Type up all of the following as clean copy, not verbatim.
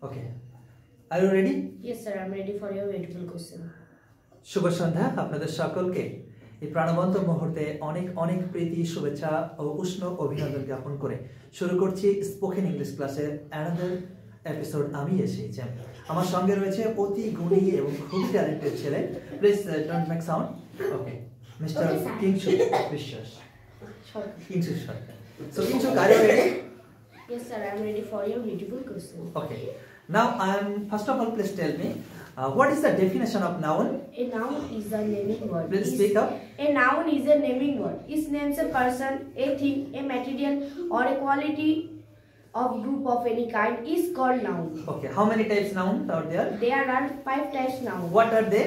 Okay. Are you ready? Yes, sir. I'm ready for your beautiful question. শুভ সন্ধ্যা আপনাদের সকলকে এই প্রাণবন্ত মুহূর্তে অনেক অনেক প্রীতি শুভেচ্ছা ও উষ্ণ অভিনন্দন জ্ঞাপন করে শুরু করছি স্পোকেন ইংলিশ ক্লাসের অ্যানাদার এপিসোড। আমি এসেছি, আমার সঙ্গে রয়েছে অতি গুণী এবং খুবই ট্যালেন্টেড ছেলে। Please don't make sound. Okay, mister Kingshu Biswas, Kingshu Sarkar. So Kingshu, are you ready? Yes, sir. I'm ready for your beautiful question. Okay. Now first of all, please tell me what is the definition of noun? A noun is a naming word. Please speak up. A noun is a naming word. It names a person, a thing, a material, or a quality of group of any kind is called noun. Okay. How many types noun are there? There are 5 types noun. What are they?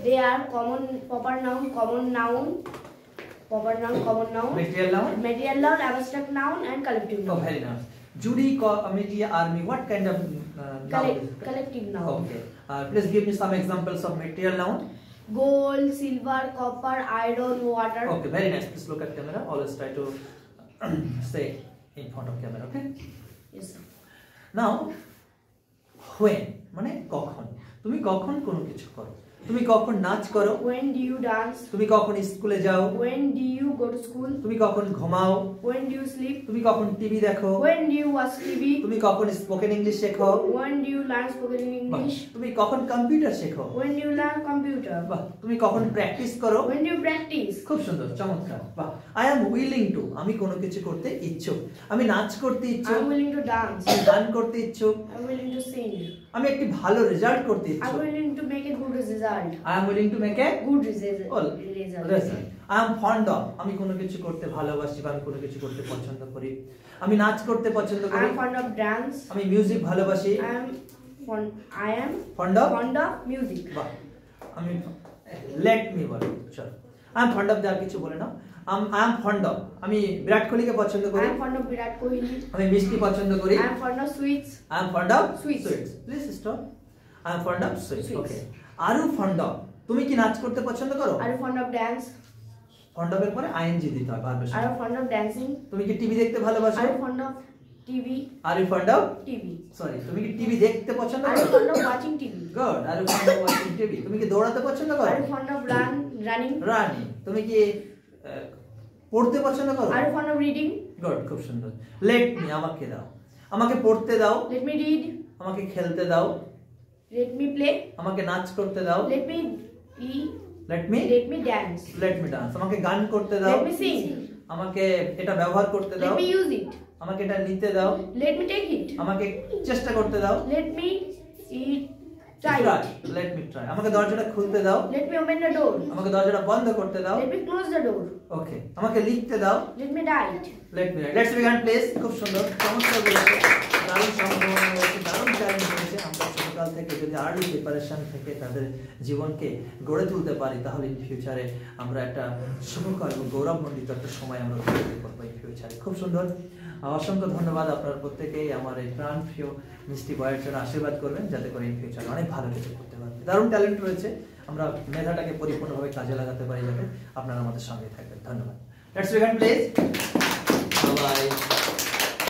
They are common, proper noun, common noun, proper noun, common noun, Material noun? material noun, abstract noun, and collective noun. Oh, very nice. Judy, committee, army, what kind of noun? Collective noun. Okay. Please give me some examples of material noun. Gold, silver, copper, iron, water. Okay, very nice. Please look at camera. Always try to stay in front of camera. Okay. Yes, sir. Now, when মানে কখন, তুমি কখন কোনো কিছু করো, তুমি কখন নাচ করো, When do you dance? তুমি কখন স্কুলে যাও, When do you go to school? তুমি কখন ঘুমাও, When do you sleep? তুমি কখন টিভি দেখো, When do you watch TV? তুমি কখন স্পোকেন ইংলিশ শেখো, When do you learn spoken English? তুমি কখন কম্পিউটার শেখো, When do you learn computer? বাহ, তুমি কখন প্র্যাকটিস করো। When do you practice? খুব সুন্দর, চমৎকার, বাহ। আই অ্যাম উইলিং টু, আমি কোনো কিছু করতে ইচ্ছুক, আমি নাচ করতে ইচ্ছুক, I'm willing to dance. আমি গান করতে ইচ্ছুক, I'm willing to sing. আমি একটি ভালো রেজাল্ট করতে I'm ইচ্ছুক। willing to make a good result. I am willing to make a Good result. result. I am fond of, আমি কোনো কিছু করতে ভালোবাসি বা আমি কোনো কিছু করতে পছন্দ করি, আমি নাচ করতে পছন্দ I করি, am fond of dance. আমি মিউজিক ভালোবাসি, I am fond of music. বাহ, আমি লেট মি বলো, চলো আই এম ফন্ড অফ, যা কিছু বলে নাও। আই এম ফন্ড অফ, আমি বিরাট কোহলিকে পছন্দ I করি, am fond of Virat Kohli. আমি মিষ্টি পছন্দ করি, I am fond of sweets. I am fond of Sweets. Please stop. I am fond of sweets. Sweets. Okay, are you fond of, তুমি কি নাচ করতে পছন্দ করো? Are you fond of dance? Fond of এর পরে আইএনজি দিতে হয় ভার্বের Are সাথে। you fond of dancing? তুমি কি টিভি দেখতে ভালোবাসো? Are you fond of TV? Are you fond of TV. Sorry, তুমি কি টিভি দেখতে পছন্দ Are করো? you fond of watching TV? Good. Are you fond of watching TV, তুমি কি দৌড়াতে পছন্দ করো? Are you fond of running? রানি, তুমি কি পড়তে পছন্দ করো? Are you fond of reading? Good, খুব সুন্দর। লেট মি, আমাকে দাও, আমাকে পড়তে দাও, Let me read. আমাকে খেলতে দাও, Let me play. আমাকে নাচ করতে দাও, Let me eat. Let me dance. Dance, আমাকে গান করতে দাও, Let me sing. আমাকে এটা ব্যবহার করতে দাও, Let me use it. আমাকে এটা নিতে দাও, Let me take it. আমাকে চেষ্টা করতে দাও, Let me try it. Let me try, আমাকে দরজাটা খুলতে দাও, Let me open the door. আমাকে দরজাটা বন্ধ করতে দাও, Let me close the door. ওকে, আমাকে লিখতে দাও, Let me write. Let's begin please. খুব সুন্দর, চমৎকার বলেছে, দারুণ সম্ভাবনা রয়েছে, দারুণ চ্যালেঞ্জ রয়েছে। আমরা ছোটকাল থেকে যদি আর্লি প্রিপারেশন থেকে তাদের জীবনকে গড়ে তুলতে পারি, তাহলে ইন ফিউচারে আমরা একটা সুখকর এবং গৌরবমণ্ডিত একটা সময় আমরা অতিবাহিত করবো ইন ফিউচারে। খুব সুন্দর, অসংখ্য ধন্যবাদ। আপনার প্রত্যেকেই আমার এই প্রাণ প্রিয় মিষ্টি বয়ের জন্য আশীর্বাদ করবেন, যাতে করে ইন ফিউচারে অনেক ভালো কিছু করতে পারবেন। দারুণ ট্যালেন্ট রয়েছে, আমরা মেধাটাকে পরিপূর্ণভাবে কাজে লাগাতে পারি, যাতে আপনারা আমাদের সঙ্গে থাকবেন। ধন্যবাদ। Let's begin please. Bye bye.